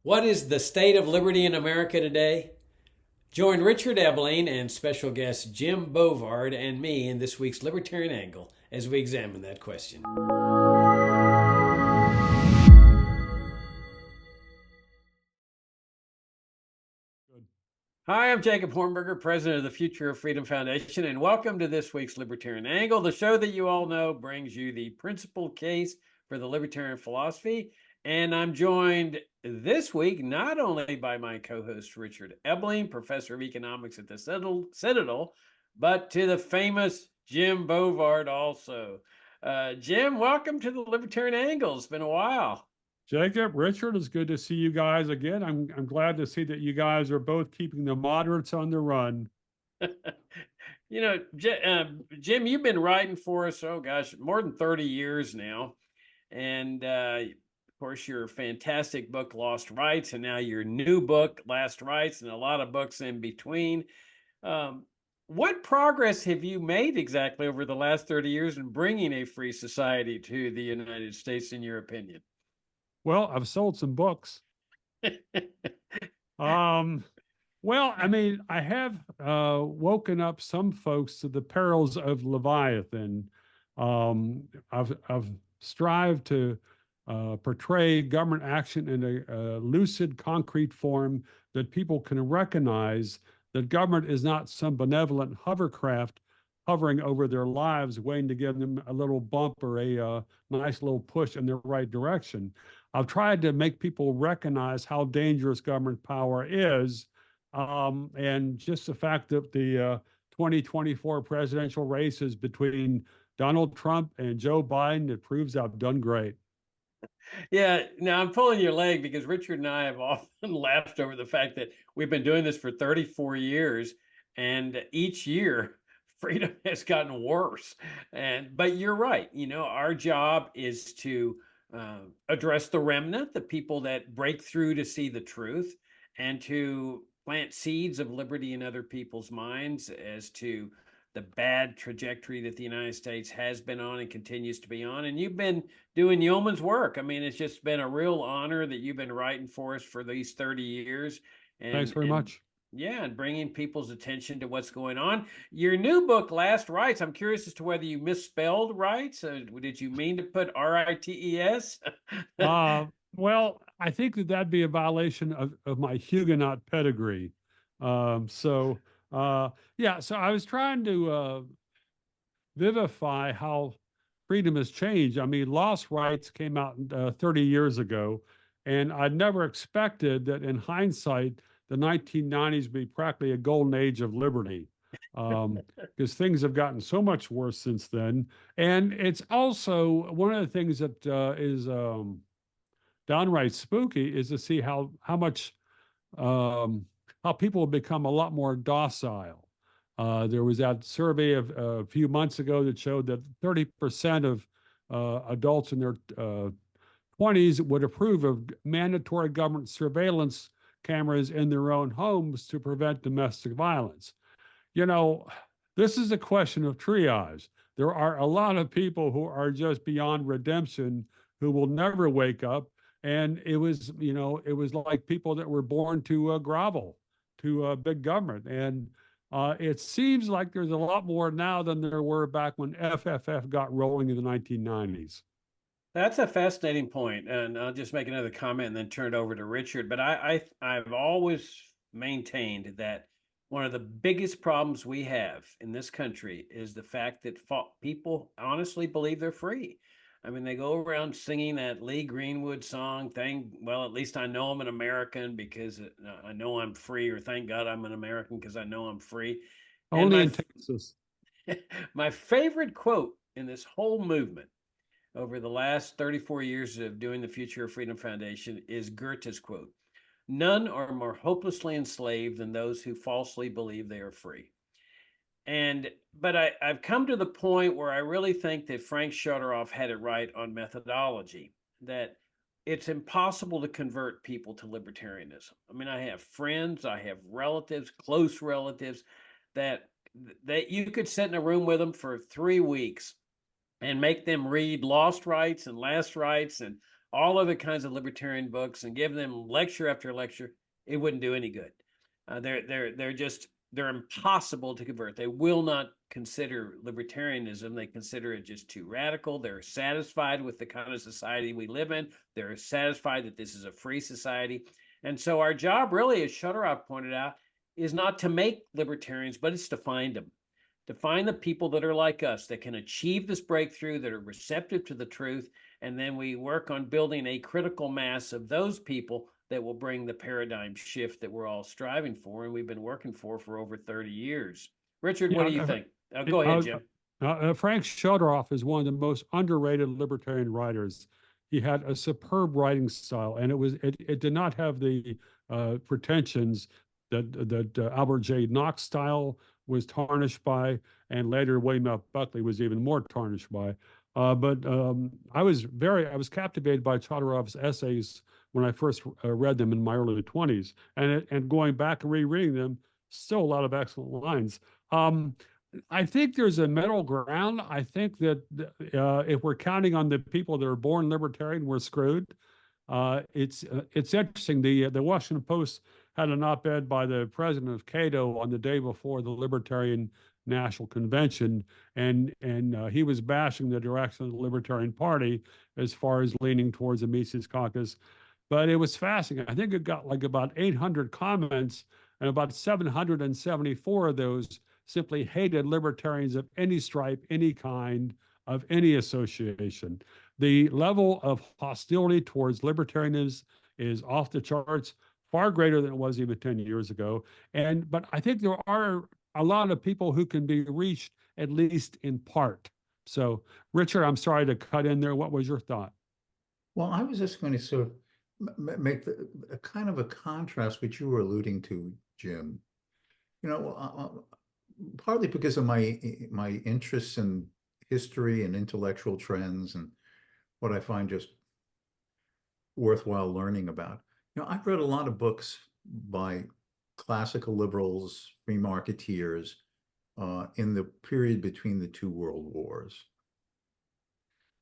What is the state of liberty in America today? Join Richard Ebeling and special guest Jim Bovard and me in this week's Libertarian Angle as we examine that question. Hi, I'm Jacob Hornberger, president of the Future of Freedom Foundation, and welcome to this week's Libertarian Angle, the show that you all know brings you the principled case for the libertarian philosophy. And I'm joined this week not only by my co-host Richard Ebeling, professor of economics at the Citadel, but to the famous Jim Bovard also. Jim, welcome to the Libertarian Angle. It's been a while. Jacob, Richard, it's good to see you guys again. I'm glad to see that you guys are both keeping the moderates on the run. Jim, you've been writing for us, oh gosh, more than 30 years now. And of course, your fantastic book, Lost Rights, and now your new book, Last Rights, and a lot of books in between. What progress have you made exactly over the last 30 years in bringing a free society to the United States, in your opinion? Well, I've sold some books. Well, I mean, I have woken up some folks to the perils of Leviathan. I've strived to portray government action in a lucid, concrete form that people can recognize that government is not some benevolent hovercraft hovering over their lives, waiting to give them a little bump or a nice little push in the right direction. I've tried to make people recognize how dangerous government power is. And just the fact that the 2024 presidential race is between Donald Trump and Joe Biden, it proves I've done great. Yeah, now I'm pulling your leg because Richard and I have often laughed over the fact that we've been doing this for 34 years, and each year freedom has gotten worse. But you're right. Our job is to address the remnant, the people that break through to see the truth, and to plant seeds of liberty in other people's minds as to the bad trajectory that the United States has been on and continues to be on. And you've been doing yeoman's work. I mean, it's just been a real honor that you've been writing for us for these 30 years. Thanks And very much. yeah, and bringing people's attention to what's going on. Your new book, Last Rights, I'm curious as to whether you misspelled rights. Did you mean to put R-I-T-E-S? Well, I think that that'd be a violation of my Huguenot pedigree. Yeah, so I was trying to vivify how freedom has changed. I mean, Lost Rights came out 30 years ago, and I'd never expected that in hindsight, the 1990s would be practically a golden age of liberty, because things have gotten so much worse since then. And it's also one of the things that is downright spooky is to see how much how people have become a lot more docile. There was that survey of a few months ago that showed that 30% of adults in their 20s would approve of mandatory government surveillance cameras in their own homes to prevent domestic violence. You know, this is a question of triage. There are a lot of people who are just beyond redemption who will never wake up. And it was like people that were born to grovel to big government. And it seems like there's a lot more now than there were back when FFF got rolling in the 1990s. That's a fascinating point, and I'll just make another comment and then turn it over to Richard. But I've always maintained that one of the biggest problems we have in this country is the fact that people honestly believe they're free. I mean, they go around singing that Lee Greenwood song, well, at least I know I'm an American because I know I'm free, or thank God I'm an American because I know I'm free. And Only in Texas. my favorite quote in this whole movement over the last 34 years of doing the Future of Freedom Foundation is Goethe's quote: "None are more hopelessly enslaved than those who falsely believe they are free." But I've come to the point where I really think that Frank Shuttleworth had it right on methodology, that it's impossible to convert people to libertarianism. I mean, I have friends, I have relatives, close relatives, that you could sit in a room with them for 3 weeks and make them read Lost Rights and Last Rights and all other kinds of libertarian books and give them lecture after lecture, it wouldn't do any good. They're impossible to convert. They will not consider libertarianism. They consider it just too radical. They're satisfied with the kind of society we live in. They're satisfied that this is a free society. And so our job really, as Shutteroff pointed out, is not to make libertarians, but it's to find them, to find the people that are like us, that can achieve this breakthrough, that are receptive to the truth. And then we work on building a critical mass of those people that will bring the paradigm shift that we're all striving for and we've been working for over 30 years. Richard, what do you think? Go ahead, Jim. Frank Shutteroff is one of the most underrated libertarian writers. He had a superb writing style, and it did not have the pretensions that Albert J. Knox style was tarnished by, and later William F. Buckley was even more tarnished by. But I was captivated by Shutteroff's essays when I first read them in my early 20s, and going back and rereading them, still a lot of excellent lines. I think there's a middle ground. I think that if we're counting on the people that are born libertarian, we're screwed. It's interesting. The Washington Post had an op-ed by the president of Cato on the day before the Libertarian National Convention, and he was bashing the direction of the Libertarian Party as far as leaning towards the Mises Caucus. But it was fascinating. I think it got like about 800 comments, and about 774 of those simply hated libertarians of any stripe, any kind, of any association. The level of hostility towards libertarianism is off the charts, far greater than it was even 10 years ago. But I think there are a lot of people who can be reached, at least in part. So, Richard, I'm sorry to cut in there. What was your thought? Well, I was just going to sort of make a kind of a contrast, which you were alluding to, Jim. You know, partly because of my interests in history and intellectual trends and what I find just worthwhile learning about. You know, I've read a lot of books by classical liberals, free marketeers, in the period between the two world wars.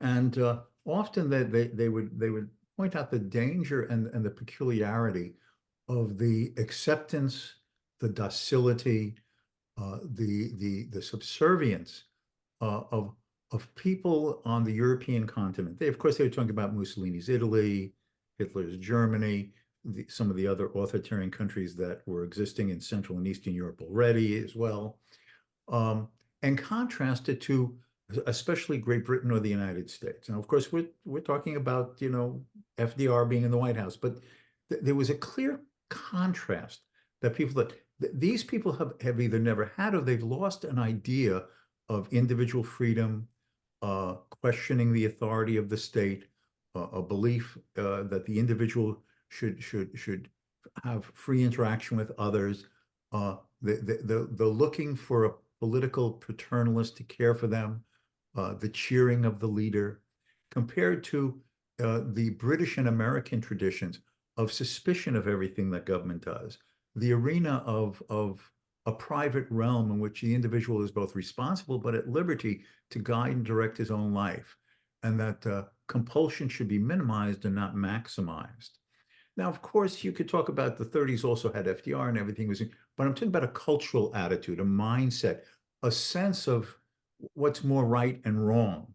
And often they would point out the danger and the peculiarity of the acceptance, the docility, the subservience of people on the European continent. Of course, they were talking about Mussolini's Italy, Hitler's Germany, some of the other authoritarian countries that were existing in Central and Eastern Europe already as well, and contrasted to especially Great Britain or the United States. Now, of course, we're talking about, you know, FDR being in the White House, but there was a clear contrast that these people have either never had or they've lost an idea of individual freedom, questioning the authority of the state, a belief that the individual should have free interaction with others. They're looking for a political paternalist to care for them, the cheering of the leader, compared to the British and American traditions of suspicion of everything that government does, the arena of a private realm in which the individual is both responsible but at liberty to guide and direct his own life, and that compulsion should be minimized and not maximized. Now, of course, you could talk about the 30s also had FDR and everything was, but I'm talking about a cultural attitude, a mindset, a sense of what's more right and wrong.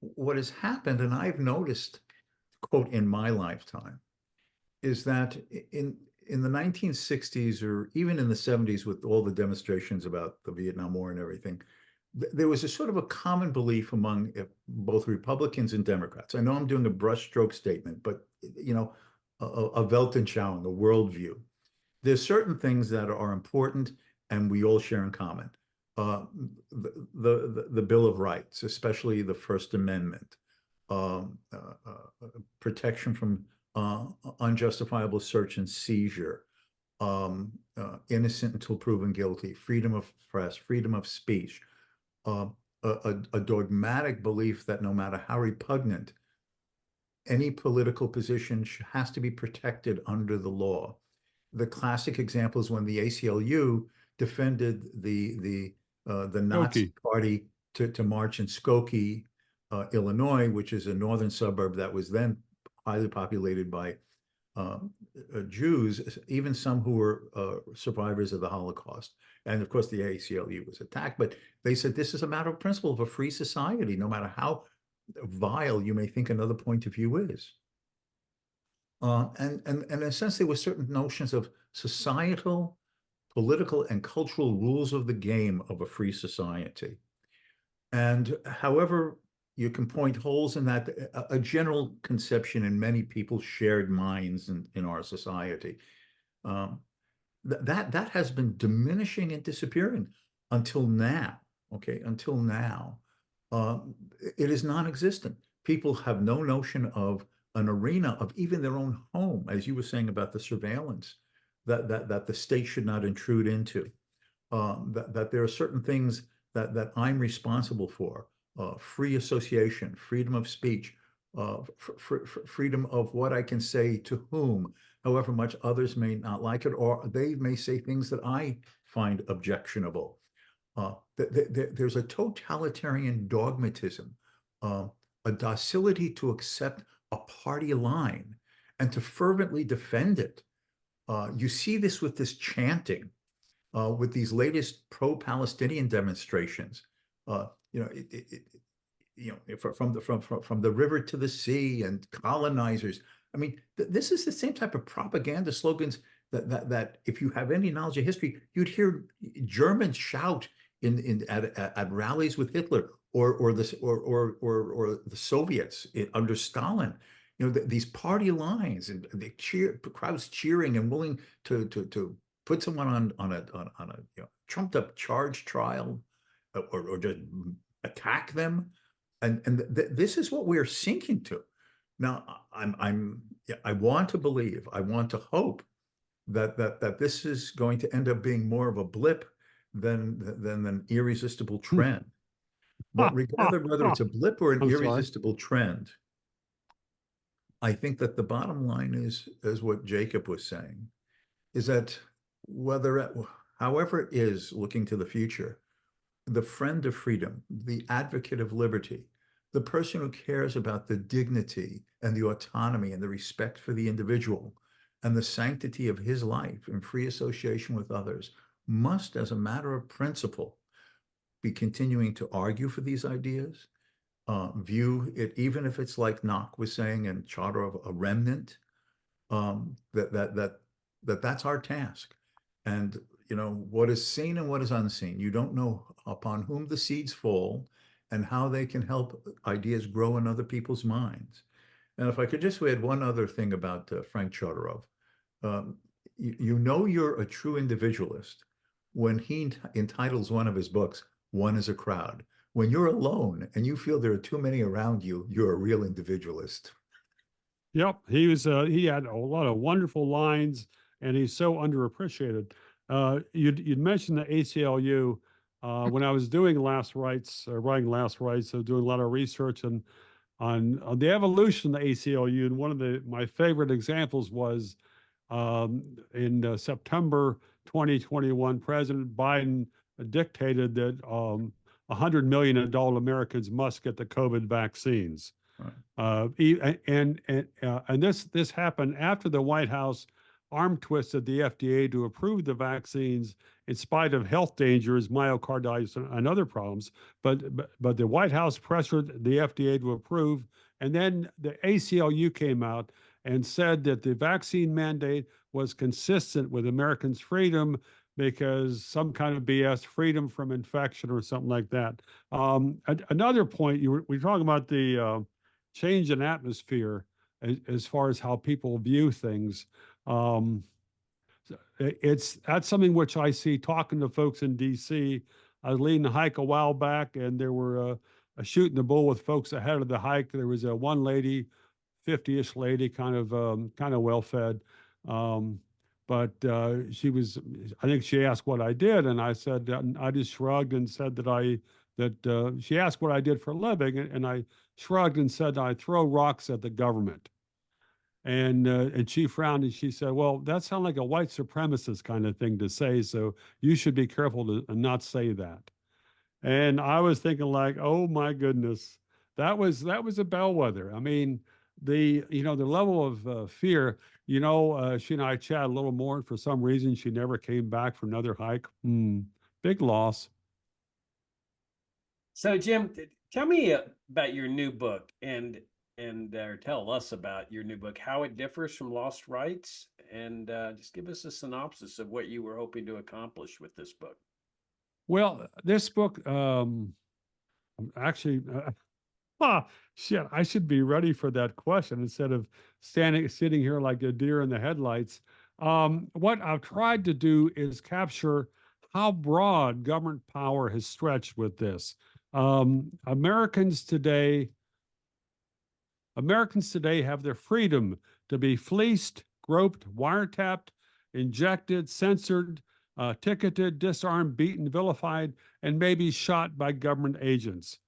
What has happened, and I've noticed, quote, in my lifetime, is that in the 1960s or even in the 70s, with all the demonstrations about the Vietnam War and everything, there was a sort of a common belief among both Republicans and Democrats. I know I'm doing a brushstroke statement, but, you know, a Weltanschauung, a worldview. There's certain things that are important and we all share in common. The Bill of Rights, especially the First Amendment, protection from unjustifiable search and seizure, innocent until proven guilty, freedom of press, freedom of speech, a dogmatic belief that no matter how repugnant, any political position has to be protected under the law. The classic example is when the ACLU defended the Nazi party to march in Skokie Illinois, which is a northern suburb that was then highly populated by Jews, even some who were survivors of the Holocaust. And of course, the ACLU was attacked. But they said this is a matter of principle of a free society, no matter how vile you may think another point of view is. And in a sense, there were certain notions of societal, political, and cultural rules of the game of a free society. And however you can point holes in that, a general conception in many people's shared minds in our society, that has been diminishing and disappearing until now. Okay, until now, it is non-existent. People have no notion of an arena of even their own home, as you were saying about the surveillance that the state should not intrude into. That there are certain things that I'm responsible for. Free association, freedom of speech, freedom of what I can say to whom, however much others may not like it, or they may say things that I find objectionable. There's a totalitarian dogmatism, a docility to accept a party line and to fervently defend it. You see this with this chanting, with these latest pro-Palestinian demonstrations. From the river to the sea and colonizers. I mean, this is the same type of propaganda slogans that if you have any knowledge of history, you'd hear Germans shout at rallies with Hitler or the Soviets under Stalin. These party lines and the crowds cheering and willing to put someone on a trumped up charge trial or just attack them. And this is what we're sinking to. Now, I want to believe, I want to hope that this is going to end up being more of a blip than an irresistible trend. But regardless whether it's a blip or an irresistible trend, I think that the bottom line is, as what Jacob was saying, is that however it is looking to the future, the friend of freedom, the advocate of liberty, the person who cares about the dignity and the autonomy and the respect for the individual and the sanctity of his life in free association with others must, as a matter of principle, be continuing to argue for these ideas, view it, even if it's like Knock was saying in Charter of a Remnant, that's our task. And what is seen and what is unseen, you don't know upon whom the seeds fall and how they can help ideas grow in other people's minds. And if I could just add one other thing about Frank Chodorov, you're a true individualist when he entitles one of his books, One is a Crowd. When you're alone and you feel there are too many around you, you're a real individualist. Yep, he had a lot of wonderful lines, and he's so underappreciated. You'd mentioned the ACLU. When I was doing writing Last Rites, so doing a lot of research on the evolution of the ACLU, and one of my favorite examples was in September 2021, President Biden dictated that 100 million adult Americans must get the COVID vaccines. Right. And this happened after the White House arm twisted the FDA to approve the vaccines in spite of health dangers, myocarditis, and other problems. But the White House pressured the FDA to approve, and then the ACLU came out and said that the vaccine mandate was consistent with Americans' freedom because some kind of BS, freedom from infection or something like that. Another point, we're talking about the change in atmosphere as far as how people view things. That's something which I see talking to folks in DC. I was leading a hike a while back, and there were a shooting the bull with folks ahead of the hike. There was one lady, 50-ish lady, kind of well fed. But she was, I think she asked what I did, and I said, I just shrugged and said that she asked what I did for a living, and I shrugged and said, I throw rocks at the government. And she frowned and she said, well, that sounds like a white supremacist kind of thing to say, so you should be careful to not say that. And I was thinking like, oh my goodness, that was a bellwether. I mean, the the level of fear. She and I chatted a little more, and for some reason, she never came back for another hike. Big loss. So, Jim, tell me about your new book, or tell us about your new book, how it differs from Lost Rights, and just give us a synopsis of what you were hoping to accomplish with this book. Well, this book, actually, shit, I should be ready for that question instead of sitting here like a deer in the headlights. What I've tried to do is capture how broad government power has stretched with this. Americans today have their freedom to be fleeced, groped, wiretapped, injected, censored, ticketed, disarmed, beaten, vilified, and maybe shot by government agents.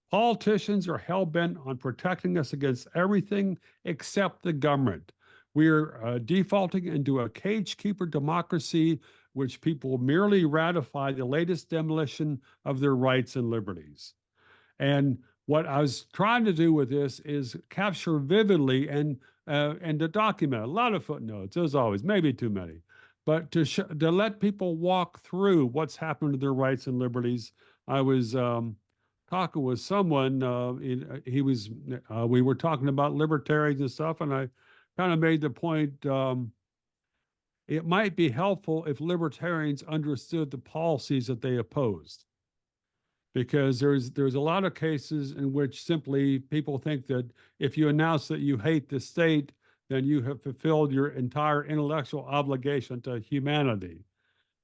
Politicians are hell-bent on protecting us against everything except the government. We're defaulting into a cage-keeper democracy which people merely ratify the latest demolition of their rights and liberties. And what I was trying to do with this is capture vividly and to document a lot of footnotes, as always, maybe too many, but to let people walk through what's happened to their rights and liberties. I was talking with someone. We were talking about libertarians and stuff, and I kind of made the point. It might be helpful if libertarians understood the policies that they opposed, because there's a lot of cases in which simply people think that if you announce that you hate the state, then you have fulfilled your entire intellectual obligation to humanity.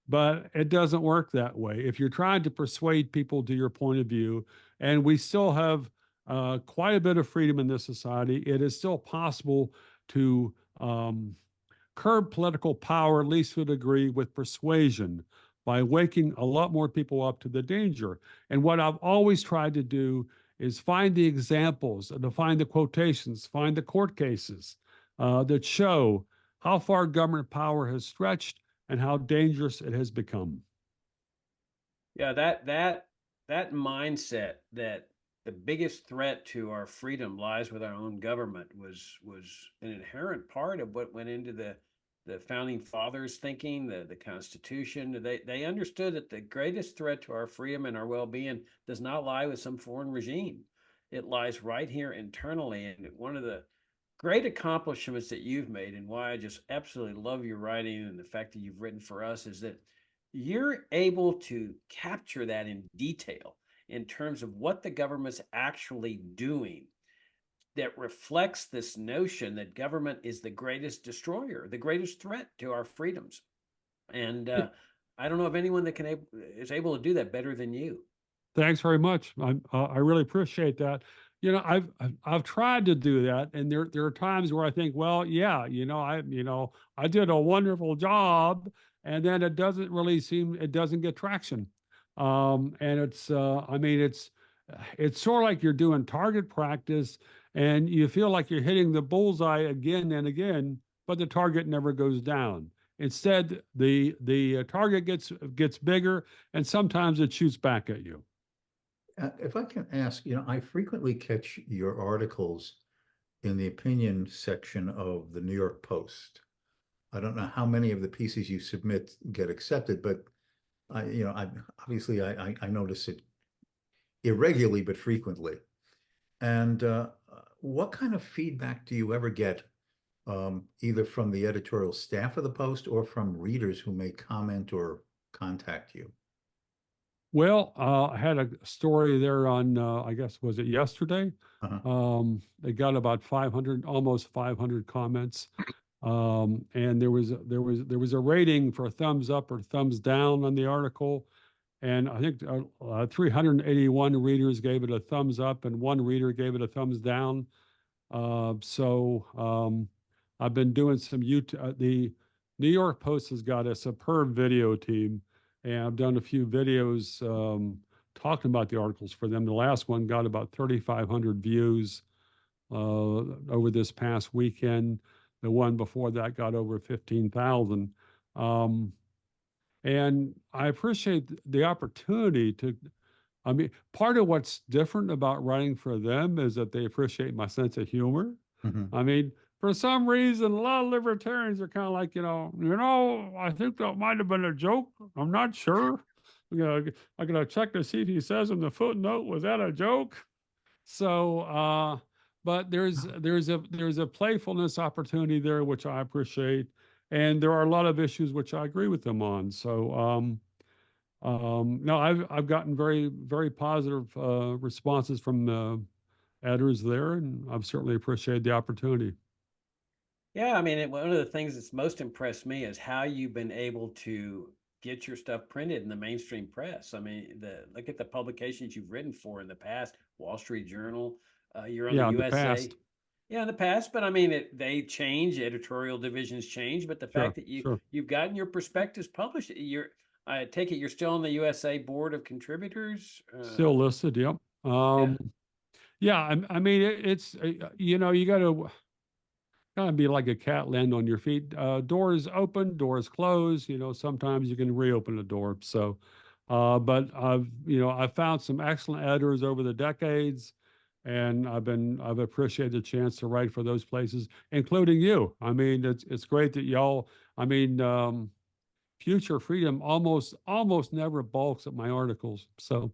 But it doesn't work that way. If you're trying to persuade people to your point of view, and we still have quite a bit of freedom in this society, it is still possible to curb political power, at least to a degree, with persuasion, by waking a lot more people up to the danger. And what I've always tried to do is find the examples, to find the quotations, find the court cases that show how far government power has stretched and how dangerous it has become. Yeah, that mindset that the biggest threat to our freedom lies with our own government was an inherent part of what went into the founding fathers' thinking, the Constitution. They understood that the greatest threat to our freedom and our well-being does not lie with some foreign regime. It lies right here internally. And one of the great accomplishments that you've made, and why I just absolutely love your writing and the fact that you've written for us, is that you're able to capture that in detail in terms of what the government's actually doing, that reflects this notion that government is the greatest destroyer, the greatest threat to our freedoms. And I don't know of anyone that is able to do that better than you. Thanks very much. I really appreciate that. I've tried to do that, and there are times where I think, well, yeah, I did a wonderful job, and then it doesn't get traction. And it's sort of like you're doing target practice, and you feel like you're hitting the bullseye again and again, but the target never goes down. Instead, the target gets bigger, and sometimes it shoots back at you. If I can ask, I frequently catch your articles in the opinion section of the New York Post. I don't know how many of the pieces you submit get accepted, but I notice it irregularly but frequently. And what kind of feedback do you ever get, either from the editorial staff of the Post or from readers who may comment or contact you? Well, I had a story there on, I guess, was it yesterday? They got about 500, almost 500 comments. And there was a rating for a thumbs up or thumbs down on the article. And I think 381 readers gave it a thumbs up and one reader gave it a thumbs down. So I've been doing some YouTube. The New York Post has got a superb video team, and I've done a few videos talking about the articles for them. The last one got about 3,500 views over this past weekend. The one before that got over 15,000. And I appreciate the opportunity I mean, part of what's different about writing for them is that they appreciate my sense of humor. Mhm. I mean, for some reason, a lot of libertarians are kind of like, I think that might have been a joke. I'm not sure. I gotta check to see if he says in the footnote, was that a joke? So, but there's a playfulness opportunity there, which I appreciate, and there are a lot of issues which I agree with them on. So, no, I've gotten very positive responses from editors there, and I've certainly appreciated the opportunity. Yeah, I mean, one of the things that's most impressed me is how you've been able to get your stuff printed in the mainstream press. I mean, look at the publications you've written for in the past, Wall Street Journal, you're on the Yeah, in the USA. past, Yeah, in the past, but I mean, they change, editorial divisions change, but the fact sure, that sure, you've gotten your perspectives published, I take it you're still on the USA Board of Contributors. still listed. Yep. Yeah. Yeah, I mean, it's you got to kind of be like a cat land on your feet. Doors open, doors close. Sometimes you can reopen the door. So, but I've found some excellent editors over the decades, and I've appreciated the chance to write for those places, including you. I mean, it's great that y'all. I mean, Future Freedom almost never balks at my articles. So.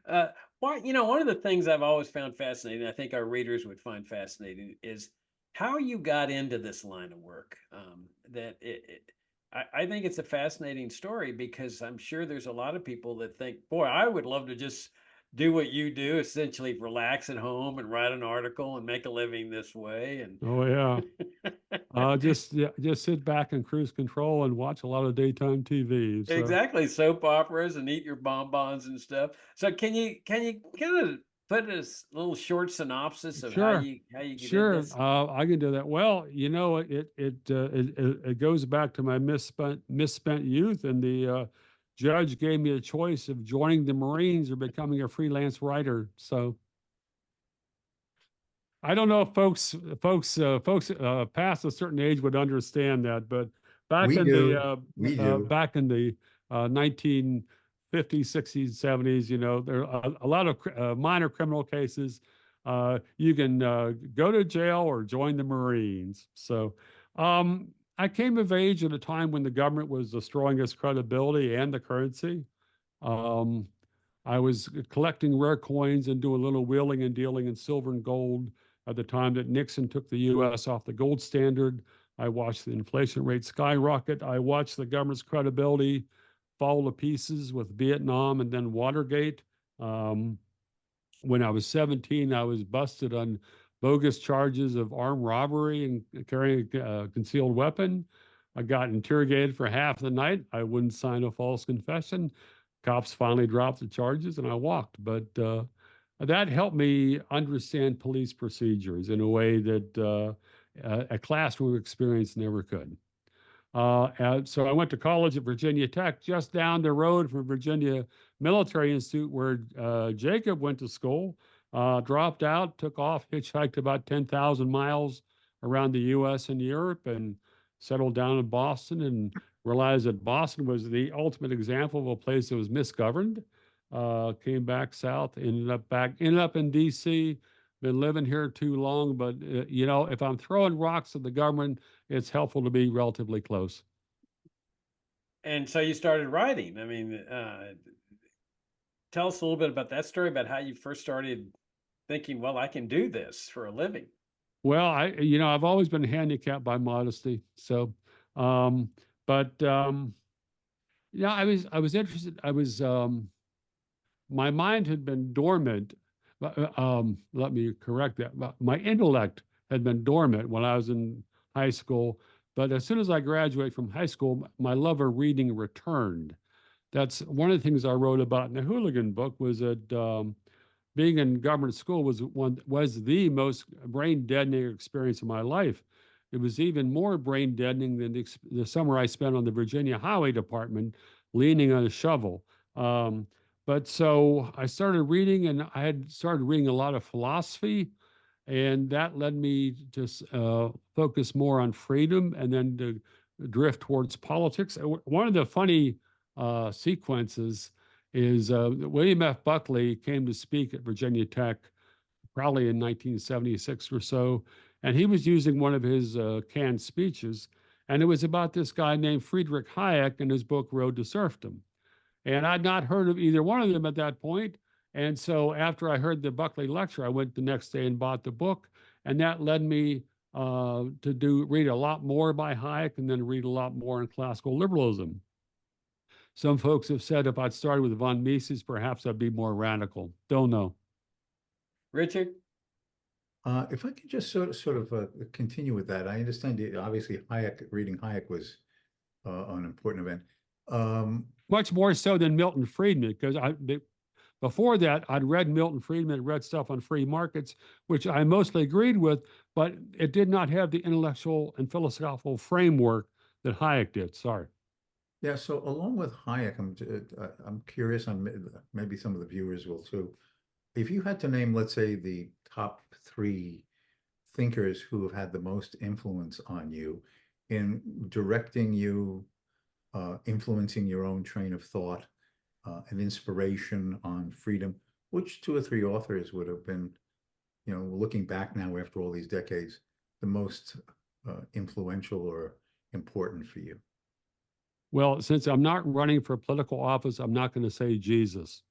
uh, one of the things I've always found fascinating, I think our readers would find fascinating, is how you got into this line of work. I think it's a fascinating story because I'm sure there's a lot of people that think, boy, I would love to just do what you do, essentially relax at home and write an article and make a living this way. And Oh yeah. Just sit back and cruise control and watch a lot of daytime TV. So exactly, soap operas and eat your bonbons and stuff. So can you kind of put a little short synopsis of sure, how you get into sure, this? I can do that. Well, it goes back to my misspent youth, and the judge gave me a choice of joining the Marines or becoming a freelance writer. So I don't know if folks past a certain age would understand that, but back We in the do. We do. 1950s, 60s, 70s, there are a lot of minor criminal cases. You can go to jail or join the Marines. So I came of age at a time when the government was destroying its credibility and the currency. Um, I was collecting rare coins and doing a little wheeling and dealing in silver and gold at the time that Nixon took the U.S. off the gold standard. I watched the inflation rate skyrocket. I watched the government's credibility fall to pieces with Vietnam and then Watergate. Um, when I was 17, I was busted on bogus charges of armed robbery and carrying a concealed weapon. I got interrogated for half the night. I wouldn't sign a false confession. Cops finally dropped the charges and I walked. But that helped me understand police procedures in a way that a classroom experience never could. So I went to college at Virginia Tech, just down the road from Virginia Military Institute, where Jacob went to school. Dropped out, took off, hitchhiked about 10,000 miles around the U.S. and Europe, and settled down in Boston, and realized that Boston was the ultimate example of a place that was misgoverned. Came back south, ended up in D.C. Been living here too long, but if I'm throwing rocks at the government, it's helpful to be relatively close. And so you started writing. I mean, tell us a little bit about that story, about how you first started thinking, well, I can do this for a living. Well, I've always been handicapped by modesty. So, um, but yeah, I was interested. My mind had been dormant. Let me correct that. My intellect had been dormant when I was in high school. But as soon as I graduated from high school, my love of reading returned. That's one of the things I wrote about in the Hooligan book, was that being in government school was the most brain deadening experience of my life. It was even more brain deadening than the summer I spent on the Virginia Highway Department, leaning on a shovel. But so I started reading, and I had started reading a lot of philosophy, and that led me to focus more on freedom, and then to drift towards politics. One of the funny sequences is William F. Buckley came to speak at Virginia Tech probably in 1976 or so, and he was using one of his canned speeches, and it was about this guy named Friedrich Hayek and his book Road to Serfdom. And I'd not heard of either one of them at that point. And so after I heard the Buckley lecture, I went the next day and bought the book. And that led me to read a lot more by Hayek and then read a lot more in classical liberalism. Some folks have said if I'd started with von Mises, perhaps I'd be more radical. Don't know. Richard? If I could just sort of continue with that, I understand obviously reading Hayek was an important event. Much more so than Milton Friedman, because before that, I'd read Milton Friedman, read stuff on free markets, which I mostly agreed with, but it did not have the intellectual and philosophical framework that Hayek did. Sorry. Yeah, so along with Hayek, I'm curious on maybe some of the viewers will too. If you had to name, let's say, the top 3 thinkers who have had the most influence on you in directing you, influencing your own train of thought, an inspiration on freedom, which 2 or 3 authors would have been, looking back now after all these decades, the most influential or important for you? Well, since I'm not running for political office, I'm not going to say Jesus.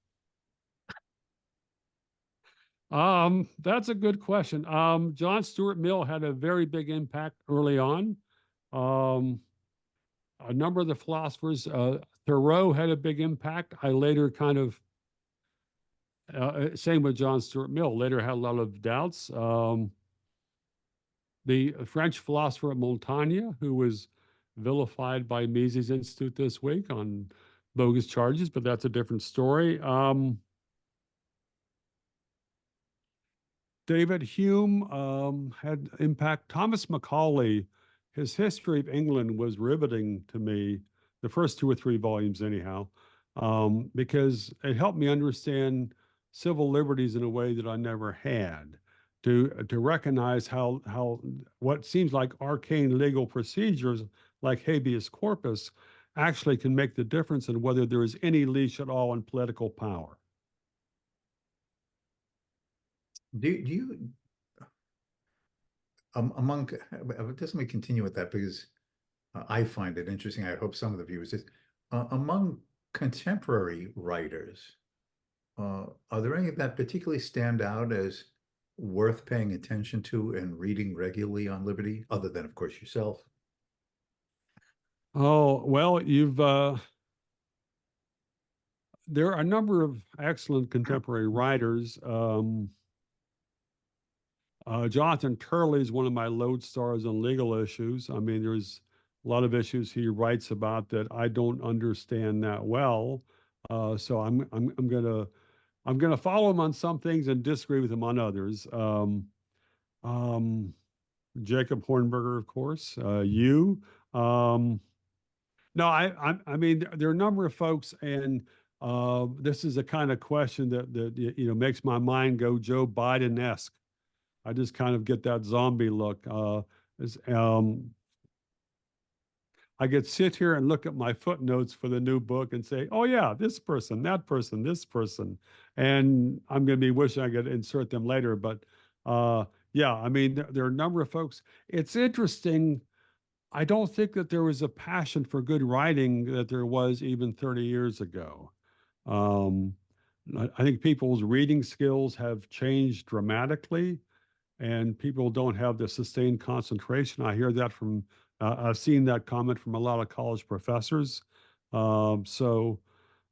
That's a good question. John Stuart Mill had a very big impact early on. A number of the philosophers, Thoreau had a big impact. I later kind of, same with John Stuart Mill, later had a lot of doubts. The French philosopher Montaigne, who was vilified by Mises Institute this week on bogus charges, but that's a different story. David Hume had impact. Thomas Macaulay, his History of England was riveting to me, the first 2 or 3 volumes anyhow, because it helped me understand civil liberties in a way that I never had, to recognize how what seems like arcane legal procedures like habeas corpus actually can make the difference in whether there is any leash at all in political power. Do you among just let me continue with that because I find it interesting. I hope some of the viewers is among contemporary writers, are there any that particularly stand out as worth paying attention to and reading regularly on liberty, other than, of course, yourself? Oh, well, there are a number of excellent contemporary writers. Jonathan Turley is one of my lodestars on legal issues. I mean, there's a lot of issues he writes about that I don't understand that well. So I'm gonna follow him on some things and disagree with him on others. Jacob Hornberger, of course. No, I mean, there are a number of folks, and this is a kind of question that makes my mind go Joe Biden-esque. I just kind of get that zombie look. I could sit here and look at my footnotes for the new book and say, oh yeah, this person, that person, this person. And I'm going to be wishing I could insert them later. But yeah, I mean, there are a number of folks. It's interesting. I don't think that there was a passion for good writing that there was even 30 years ago. I think people's reading skills have changed dramatically, and people don't have the sustained concentration. I hear that from, I've seen that comment from a lot of college professors. So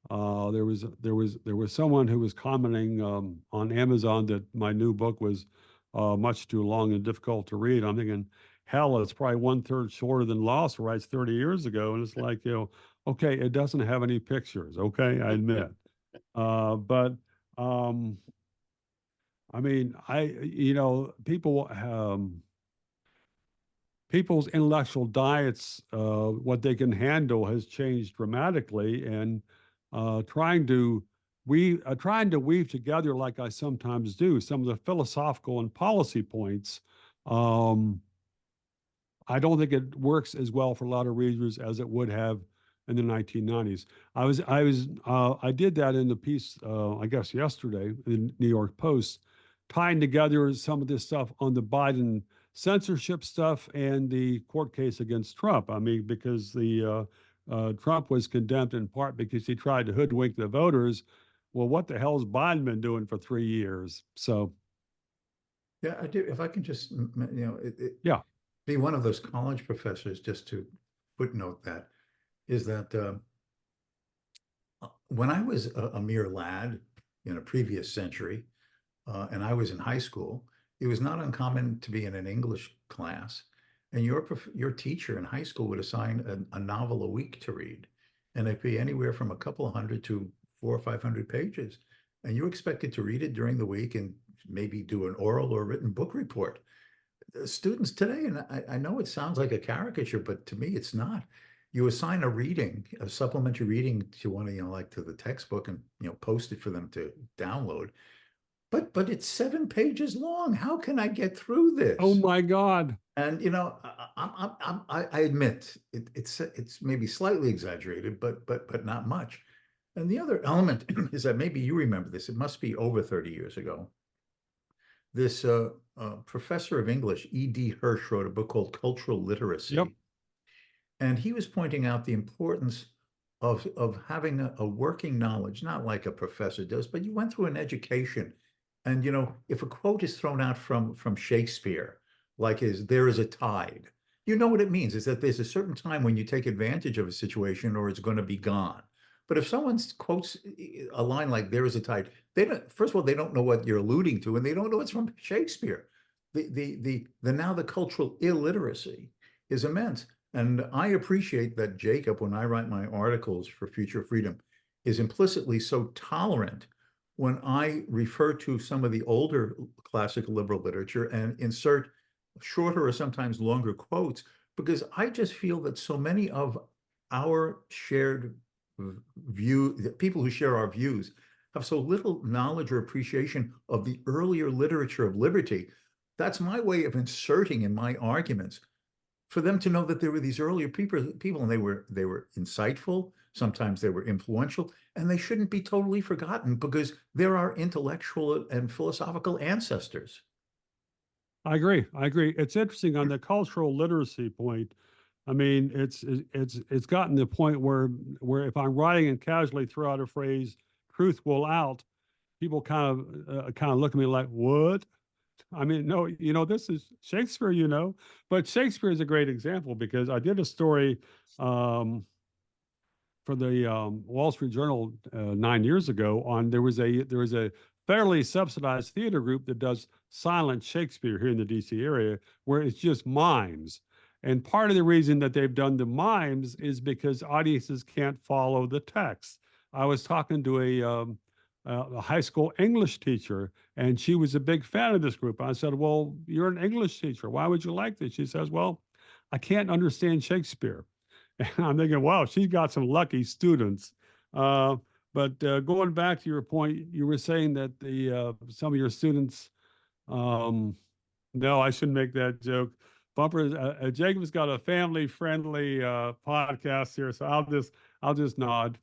there was someone who was commenting on Amazon that my new book was much too long and difficult to read. I'm thinking, hell, it's probably 1/3 shorter than Lost Rights 30 years ago. And it's like, okay, it doesn't have any pictures. Okay, I admit. But I mean, people's intellectual diets, what they can handle has changed dramatically, and trying to weave together, like I sometimes do, some of the philosophical and policy points. I don't think it works as well for a lot of readers as it would have in the 1990s. I did that in the piece, I guess yesterday in the New York Post, tying together some of this stuff on the Biden censorship stuff and the court case against Trump. I mean, because the Trump was condemned in part because he tried to hoodwink the voters. Well, what the hell's Biden been doing for 3 years? So, Yeah, I do. If I can just, yeah, be one of those college professors, just to footnote that, is that when I was a mere lad in a previous century, and I was in high school, it was not uncommon to be in an English class, and your teacher in high school would assign a novel a week to read, and it'd be anywhere from a couple of hundred to 400 or 500 pages, and you expected to read it during the week and maybe do an oral or written book report. The students today, and I know it sounds like a caricature, but to me, it's not. You assign a supplementary reading to one of, like to the textbook and, post it for them to download. But it's 7 pages long. How can I get through oh this? my God. And I admit it's maybe slightly exaggerated, but not much. And the other element is that maybe you remember this. It must be over 30 years ago. This professor of English, E.D. Hirsch, wrote a book called Cultural Literacy. Yep. And he was pointing out the importance of having a working knowledge, not like a professor does, but you went through an education. And, if a quote is thrown out from Shakespeare, like there is a tide, you know what it means is that there's a certain time when you take advantage of a situation or it's going to be gone. But if someone quotes a line like there is a tide, first of all, they don't know what you're alluding to, and they don't know it's from Shakespeare. Now the cultural illiteracy is immense. And I appreciate that Jacob, when I write my articles for Future Freedom, is implicitly so tolerant when I refer to some of the older classical liberal literature and insert shorter or sometimes longer quotes, because I just feel that so many of our shared the people who share our views have so little knowledge or appreciation of the earlier literature of liberty. That's my way of inserting in my arguments for them to know that there were these earlier people and they were insightful. Sometimes they were influential, and they shouldn't be totally forgotten because they're our intellectual and philosophical ancestors. I agree. It's interesting on the cultural literacy point. I mean, it's gotten to the point where if I'm writing and casually throw out a phrase, "truth will out," people kind of look at me like, "What?" I mean, no, this is Shakespeare, but Shakespeare is a great example because I did a story for the Wall Street Journal 9 years ago on there was a fairly subsidized theater group that does silent Shakespeare here in the DC area where it's just mimes. And part of the reason that they've done the mimes is because audiences can't follow the text. I was talking to a high school English teacher, and she was a big fan of this group. I said, "Well, you're an English teacher. Why would you like this?" She says, "Well, I can't understand Shakespeare." And I'm thinking, wow, she's got some lucky students. But going back to your point, you were saying that some of your students, no, I shouldn't make that joke. Bumper, Jacob's got a family-friendly podcast here, so I'll just nod.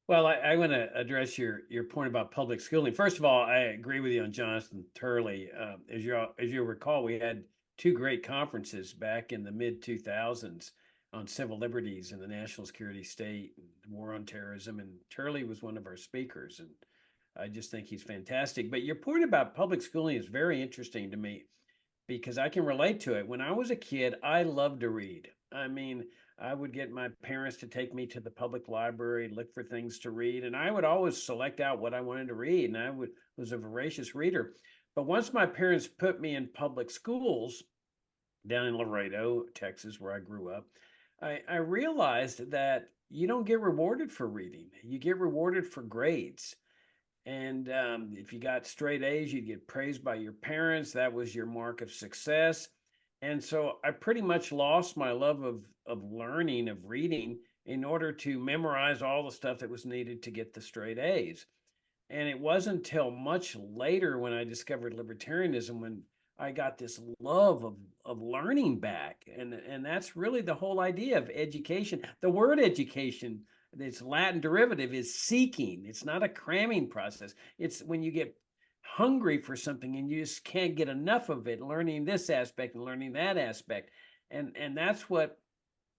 Well, I want to address your point about public schooling. First of all, I agree with you on Jonathan Turley. As you recall, we had two great conferences back in the mid 2000s on civil liberties and the national security state, and war on terrorism, and Turley was one of our speakers, and I just think he's fantastic. But your point about public schooling is very interesting to me because I can relate to it. When I was a kid, I loved to read. I mean, I would get my parents to take me to the public library, look for things to read, and I would always select out what I wanted to read, and I was a voracious reader. But once my parents put me in public schools down in Laredo, Texas, where I grew up, I realized that you don't get rewarded for reading. You get rewarded for grades. And if you got straight A's, you'd get praised by your parents. That was your mark of success. And so I pretty much lost my love of learning, of reading, in order to memorize all the stuff that was needed to get the straight A's. And it wasn't until much later when I discovered libertarianism when I got this love of learning back. And that's really the whole idea of education. The word education, its Latin derivative is seeking. It's not a cramming process. It's when you get hungry for something and you just can't get enough of it, learning this aspect and learning that aspect. And that's what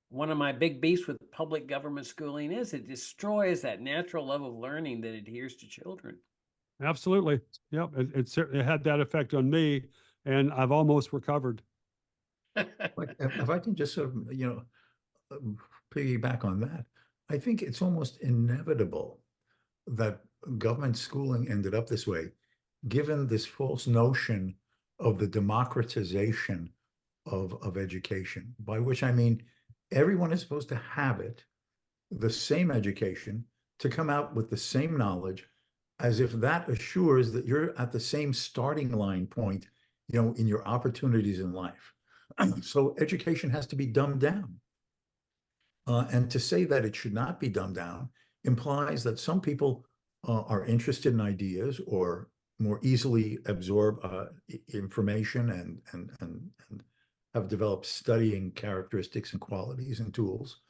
one of my big beefs with public government schooling is. It destroys that natural love of learning that adheres to children. Absolutely. Yep. It certainly had that effect on me, and I've almost recovered. Like, if I can just sort of, piggyback on that, I think it's almost inevitable that government schooling ended up this way, given this false notion of the democratization of education, by which I mean everyone is supposed to have it, the same education, to come out with the same knowledge, as if that assures that you're at the same starting line point, in your opportunities in life. So education has to be dumbed down. And to say that it should not be dumbed down implies that some people are interested in ideas or more easily absorb information and have developed studying characteristics and qualities and tools,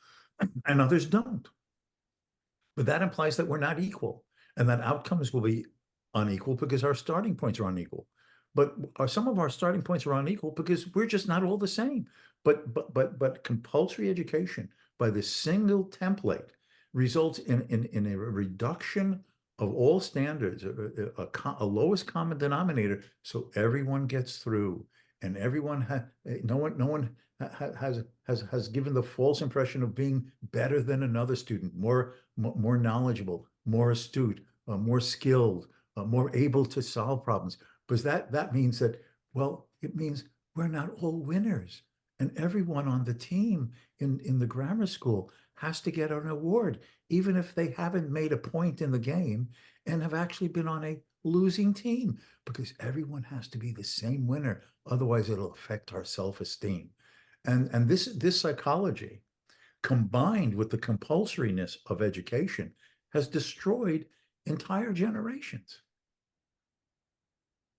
and others don't. But that implies that we're not equal, and that outcomes will be unequal because our starting points are unequal. But some of our starting points are unequal because we're just not all the same. But compulsory education by this single template results in a reduction of all standards, a lowest common denominator, so everyone gets through, and no one has given the false impression of being better than another student, more knowledgeable, more astute, more skilled, more able to solve problems. Because that means that, well, it means we're not all winners. And everyone on the team in the grammar school has to get an award, even if they haven't made a point in the game and have actually been on a losing team, because everyone has to be the same winner. Otherwise, it'll affect our self-esteem. And this psychology, combined with the compulsoriness of education, has destroyed entire generations.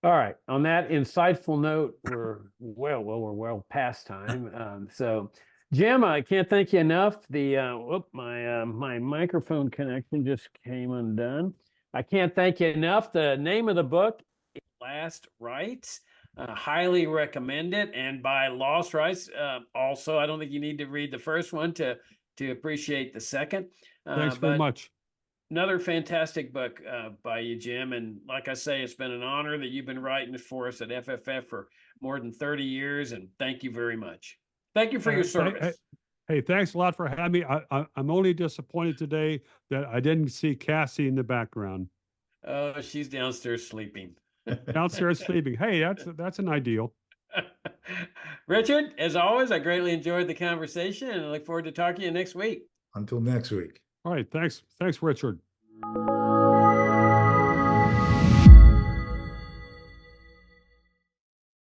All right. On that insightful note, we're well past time. So, Jim, I can't thank you enough. My microphone connection just came undone. I can't thank you enough. The name of the book is Last Rites. Highly recommend it. And by Lost Rights, also, I don't think you need to read the first one to appreciate the second. Thanks very much. Another fantastic book by you, Jim. And like I say, it's been an honor that you've been writing for us at FFF for more than 30 years. And thank you very much. Thank you for your service. Hey, thanks a lot for having me. I'm only disappointed today that I didn't see Cassie in the background. Oh, she's downstairs sleeping. Downstairs sleeping. Hey, that's an ideal. Richard, as always, I greatly enjoyed the conversation and I look forward to talking to you next week. Until next week. All right. Thanks. Thanks, Richard.